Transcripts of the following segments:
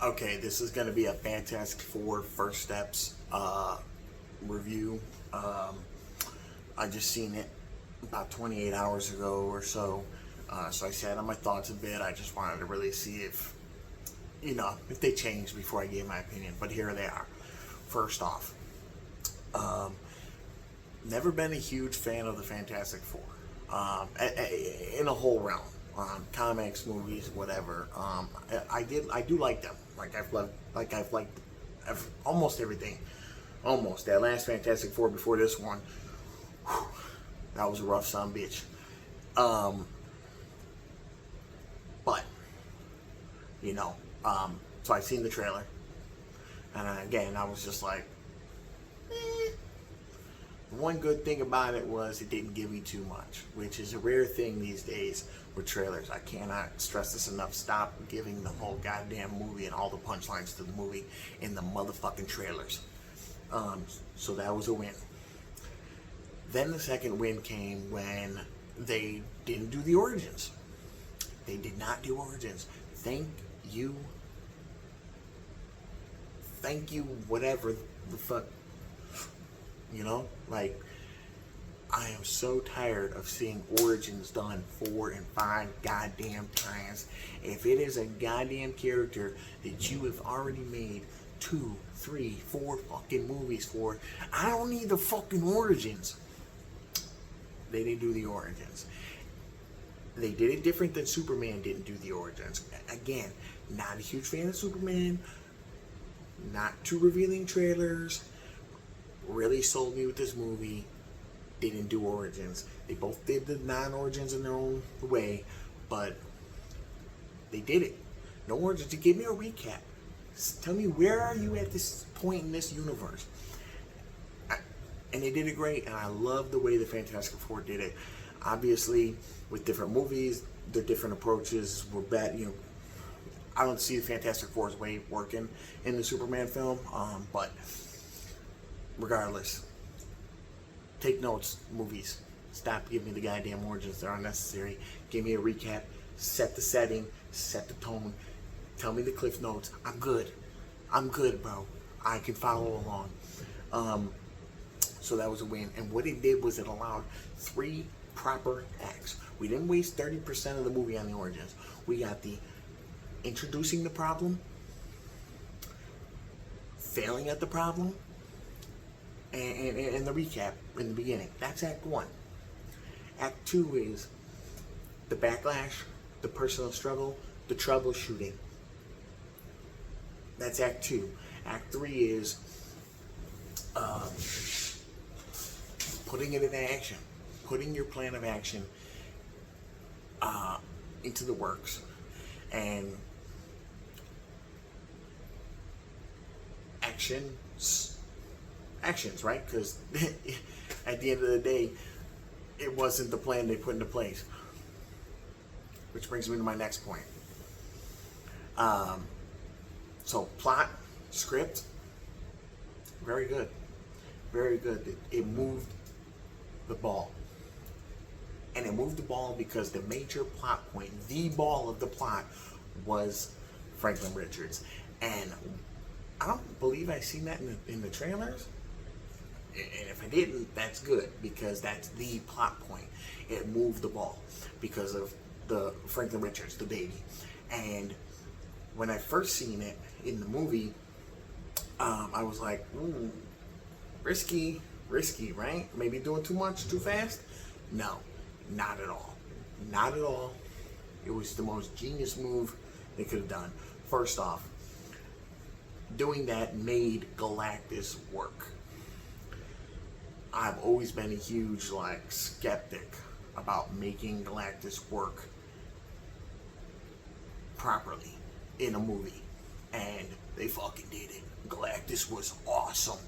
Okay, this is going to be a Fantastic Four First Steps review. I just seen it about 28 hours ago or so. So I sat on my thoughts a bit. I just wanted to really see if, if they changed before I gave my opinion. But here they are. First off, never been a huge fan of the Fantastic Four in a whole realm. Comics, movies, whatever. I do like them. I've liked almost everything. Almost that last Fantastic Four before this one. Whew, that was a rough son of a bitch. But so I seen the trailer, and again I was just like, eh. One good thing about it was it didn't give me too much, which is a rare thing these days with trailers. I cannot stress this enough. Stop giving the whole goddamn movie and all the punchlines to the movie in the motherfucking trailers. So that was a win. Then the second win came when they didn't do the origins. They did not do origins. Thank you. Thank you, whatever the fuck. I am so tired of seeing origins done 4 and 5 goddamn times. If it is a goddamn character that you have already made 2, 3, 4 fucking movies for, I don't need the fucking origins. They didn't do the origins. They did it different than Superman didn't do the origins. Again, not a huge fan of Superman. Not too revealing trailers. Really sold me with this movie. Didn't do origins. They both did the non-origins in their own way, but they did it. No origins. You give me a recap. Tell me, where are you at this point in this universe? And they did it great, and I love the way the Fantastic Four did it. Obviously, with different movies, their different approaches were bad. I don't see the Fantastic Four's way working in the Superman film, but regardless, take notes, movies. Stop giving me the goddamn origins. They're unnecessary. Give me a recap. Set the setting. Set the tone. Tell me the cliff notes. I'm good. I'm good, bro. I can follow along. So that was a win. And what it did was it allowed 3 proper acts. We didn't waste 30% of the movie on the origins. We got the introducing the problem, failing at the problem, and the recap in the beginning. That's Act 1. Act 2 is the backlash, the personal struggle, the troubleshooting. That's Act 2. Act 3 is putting it into action, putting your plan of action into the works, and actions, right? Because at the end of the day, it wasn't the plan they put into place. Which brings me to my next point. So plot, script, very good. Very good. It moved the ball. And it moved the ball because the major plot point, the ball of the plot, was Franklin Richards. And I don't believe I seen that in the trailers. And if I didn't, that's good, because that's the plot point. It moved the ball because of the Franklin Richards, the baby. And when I first seen it in the movie, I was like, ooh, risky, right? Maybe doing too much too fast? No, not at all. Not at all. It was the most genius move they could have done. First off, doing that made Galactus work. I've always been a huge skeptic about making Galactus work properly in a movie, and they fucking did it. Galactus was awesome.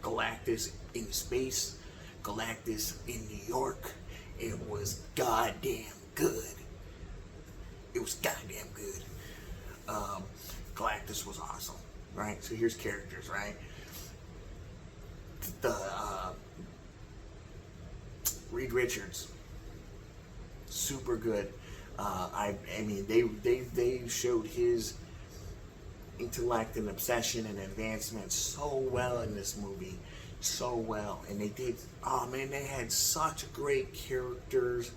Galactus in space, Galactus in New York. It was goddamn good. It was goddamn good. Galactus was awesome, right? So here's characters, right? The Reed Richards, super good. I mean, they showed his intellect and obsession and advancement so well in this movie. So well. And they did, oh man, they had such great characters,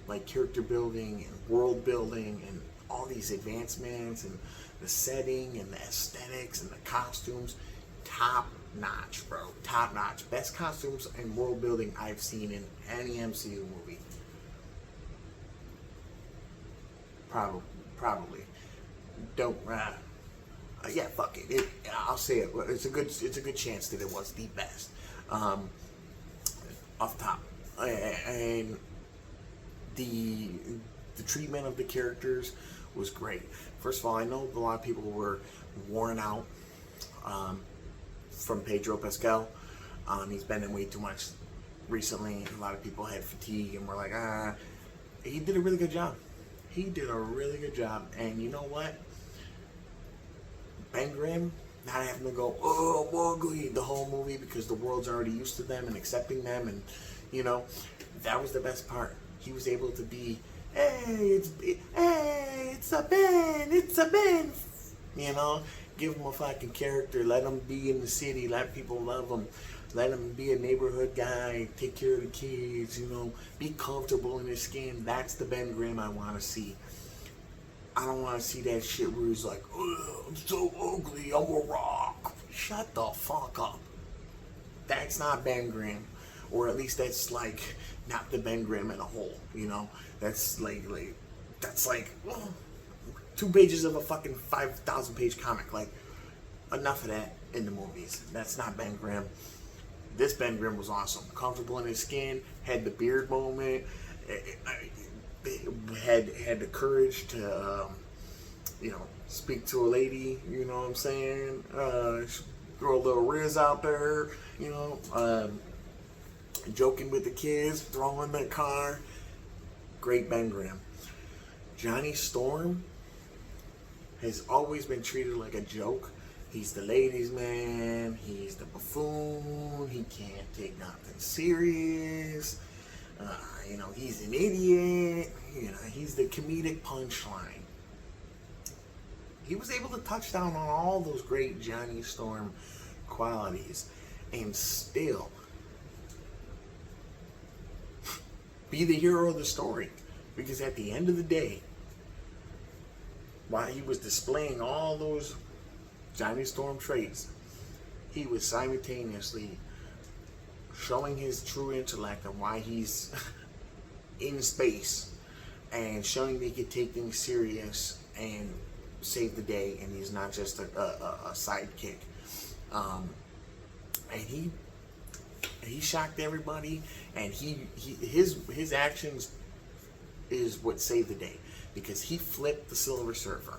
like character building and world building and all these advancements and the setting and the aesthetics and the costumes. Top notch, bro. Top notch. Best costumes and world building I've seen in any MCU movie. Probably. Don't. Yeah, fuck it. I'll say it. It's a good chance that it was the best. Off top, and the treatment of the characters was great. First of all, I know a lot of people were worn out from Pedro Pascal. He's been in way too much recently. A lot of people had fatigue and were like, he did a really good job. He did a really good job. And you know what? Ben Grimm, not having to go, oh, I'm ugly the whole movie because the world's already used to them and accepting them. And, you know, that was the best part. He was able to be, hey, it's a Ben. You know, give him a fucking character. Let him be in the city. Let people love him. Let him be a neighborhood guy. Take care of the kids. You know, be comfortable in his skin. That's the Ben Grimm I want to see. I don't want to see that shit where he's like, oh, I'm so ugly. I'm a rock. Shut the fuck up. That's not Ben Grimm, or at least that's like not the Ben Grimm in a whole. You know, that's like 2 pages of a fucking 5,000 page comic. Like, enough of that in the movies. That's not Ben Grimm. This Ben Grimm was awesome. Comfortable in his skin, had the beard moment, had the courage to, you know, speak to a lady, you know what I'm saying? Throw a little Riz out there, you know, joking with the kids, throwing the car. Great Ben Grimm. Johnny Storm has always been treated like a joke. He's the ladies' man. He's the buffoon. He can't take nothing serious. You know, he's an idiot. You know, he's the comedic punchline. He was able to touch down on all those great Johnny Storm qualities and still be the hero of the story. Because at the end of the day, while he was displaying all those Johnny Storm traits, he was simultaneously showing his true intellect and why he's in space, and showing that he could take things serious and save the day, and he's not just a sidekick. And he shocked everybody, and his actions is what saved the day, because he flipped the Silver Surfer,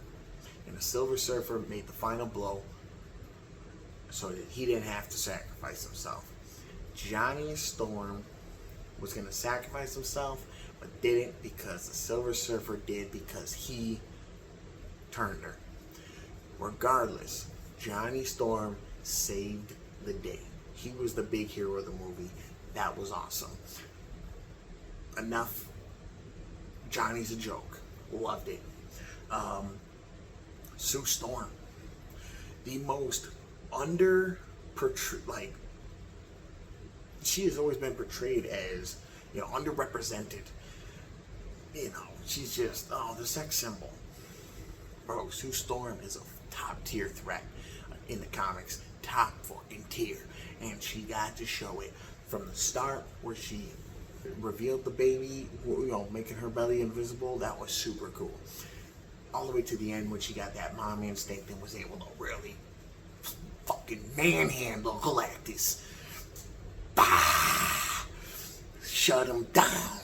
and the Silver Surfer made the final blow so that he didn't have to sacrifice himself. Johnny Storm was going to sacrifice himself, but didn't, because the Silver Surfer did, because he turned her. Regardless, Johnny Storm saved the day. He was the big hero of the movie. That was awesome. Enough. Johnny's a joke. Loved it. Sue Storm, the most she has always been portrayed as, you know, underrepresented. You know, she's just, the sex symbol. Bro, Sue Storm is a top tier threat in the comics. Top fucking tier. And she got to show it from the start, where she revealed the baby, you know, making her belly invisible. That was super cool. All the way to the end, when she got that mom instinct and was able to really fucking manhandle Galactus. Bah! Shut him down.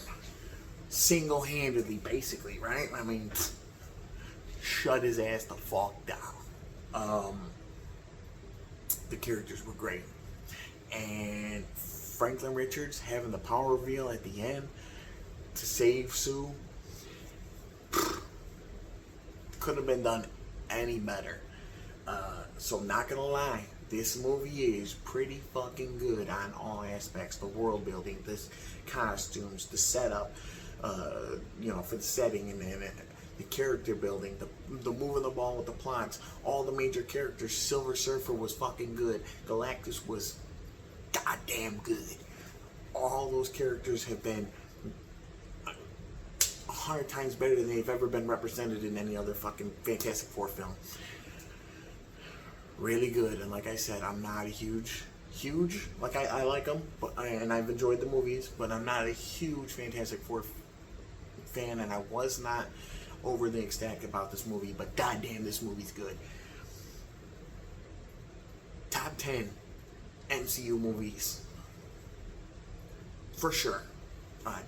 Single-handedly, basically, right? I mean, shut his ass the fuck down. The characters were great. And Franklin Richards having the power reveal at the end to save Sue could have been done any better. So not gonna lie, this movie is pretty fucking good on all aspects. The world building, the costumes, the setup, you know, for the setting, and the character building, the moving the ball with the plots, all the major characters. Silver Surfer was fucking good. Galactus was goddamn good. All those characters have been 100 times better than they've ever been represented in any other fucking Fantastic Four film. Really good. And like I said, I'm not a huge, like I like them, and I've enjoyed the movies, but I'm not a huge Fantastic Four fan, and I was not overly ecstatic about this movie, but goddamn, this movie's good. Top 10 MCU movies. For sure.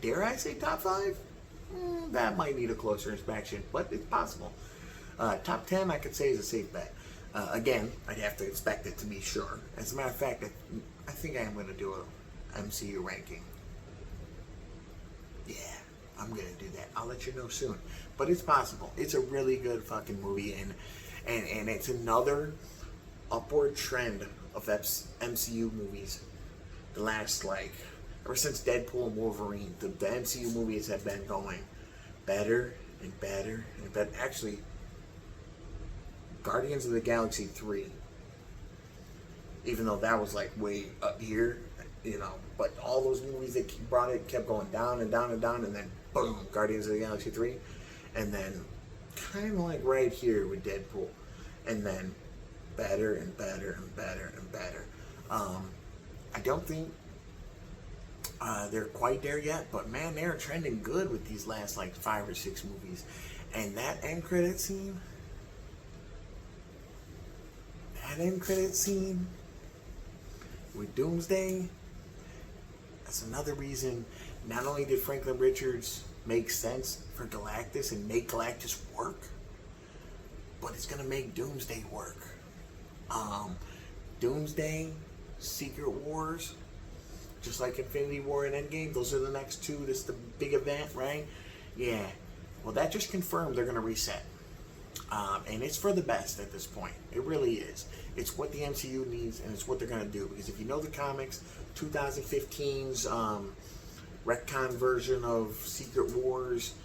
Dare I say top 5? That might need a closer inspection, but it's possible. Top 10, I could say, is a safe bet. Again, I'd have to inspect it to be sure. As a matter of fact, I think I am going to do a MCU ranking. Yeah, I'm going to do that. I'll let you know soon. But it's possible. It's a really good fucking movie, and it's another upward trend of MCU movies. The last, ever since Deadpool and Wolverine, the MCU movies have been going better and better and better. Actually, Guardians of the Galaxy 3, even though that was way up here, but all those movies that brought it kept going down and down and down, and then boom, Guardians of the Galaxy 3, and then kind of right here with Deadpool, and then better and better and better and better. I don't think they're quite there yet, but man, they're trending good with these last 5 or 6 movies. And that end credit scene with Doomsday, that's another reason. Not only did Franklin Richards make sense for Galactus and make Galactus work, but it's gonna make Doomsday work. Doomsday, Secret Wars, just like Infinity War and Endgame, those are the next two. This is the big event, right? Yeah. Well, that just confirmed they're gonna reset. And it's for the best at this point. It really is. It's what the MCU needs, and it's what they're going to do. Because if you know the comics, 2015's retcon version of Secret Wars,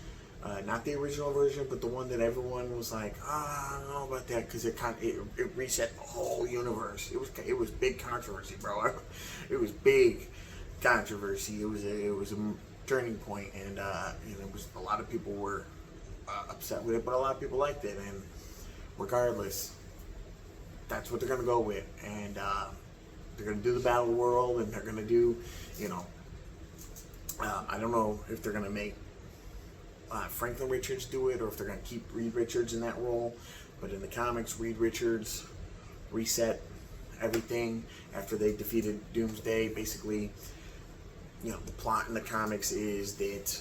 not the original version, but the one that everyone was like, I don't know about that, because it reset the whole universe. It was big controversy, bro. It was big controversy. It was a turning point, and it was a lot of people were upset with it, but a lot of people liked it, and regardless, that's what they're going to go with, and they're going to do the Battle World, and they're going to do, I don't know if they're going to make Franklin Richards do it, or if they're going to keep Reed Richards in that role, but in the comics, Reed Richards reset everything after they defeated Doomsday. Basically, the plot in the comics is that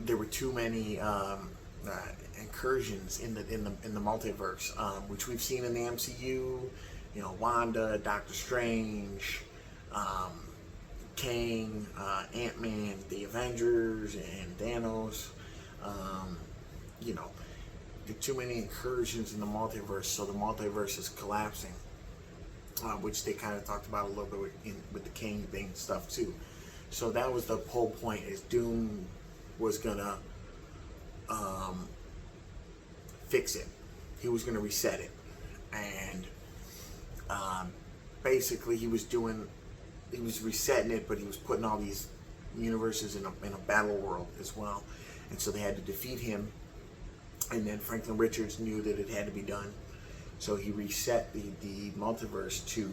there were too many incursions in the multiverse, which we've seen in the MCU. Wanda, Doctor Strange, Kang, Ant-Man, the Avengers, and Thanos. There are too many incursions in the multiverse, so the multiverse is collapsing, which they kind of talked about a little bit with the Kang thing stuff too. So that was the whole point, is Doom was gonna fix it. He was gonna reset it, and basically he was resetting it, but he was putting all these universes in a battle world as well, and so they had to defeat him. And then Franklin Richards knew that it had to be done, so he reset the multiverse to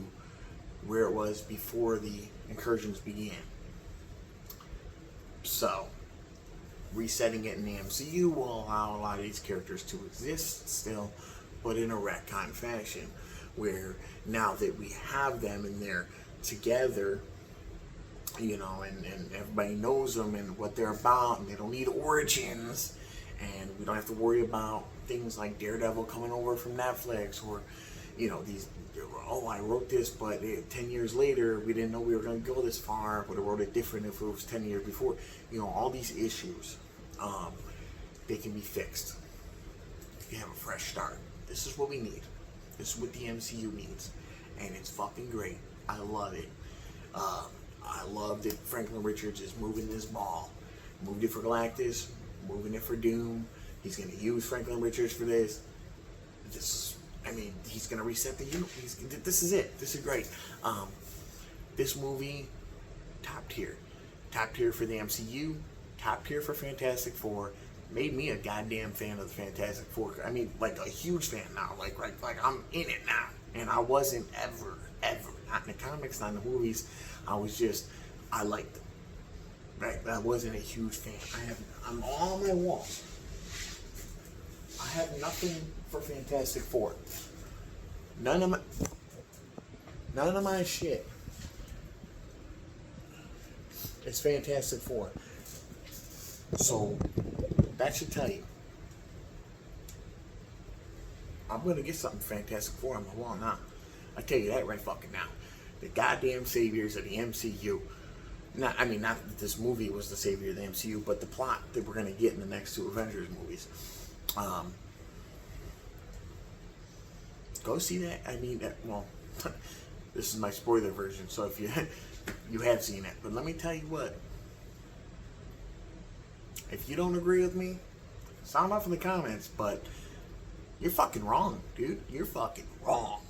where it was before the incursions began. So resetting it in the MCU will allow a lot of these characters to exist still, but in a retcon fashion, where now that we have them and they're together, and everybody knows them and what they're about, and they don't need origins, and we don't have to worry about things like Daredevil coming over from Netflix, or I wrote this, but 10 years later we didn't know we were going to go this far. Would have wrote it different if it was 10 years before. All these issues, they can be fixed. You have a fresh start. This is what we need. This is what the MCU needs, and it's fucking great. I love it. I love that Franklin Richards is moving this ball. Moved it for Galactus, moving it for Doom. He's going to use Franklin Richards for this. He's going to reset the universe. This is it. This is great. This movie, top tier. Top tier for the MCU. Top tier for Fantastic Four. Made me a goddamn fan of the Fantastic Four. I mean, like a huge fan now. Like I'm in it now. And I wasn't ever, not in the comics, not in the movies. I liked them. Right? I wasn't a huge fan. I'm on my wall. I have nothing for Fantastic Four. None of my shit is Fantastic Four. So that should tell you. I'm gonna get something Fantastic Four on my wall now. I tell you that right fucking now. The goddamn saviors of the MCU. Not that this movie was the savior of the MCU, but the plot that we're gonna get in the next two Avengers movies. Go see that. This is my spoiler version, so if you have seen it, but let me tell you what. If you don't agree with me, sound off in the comments, but you're fucking wrong, dude. You're fucking wrong.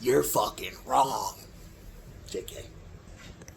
You're fucking wrong. JK.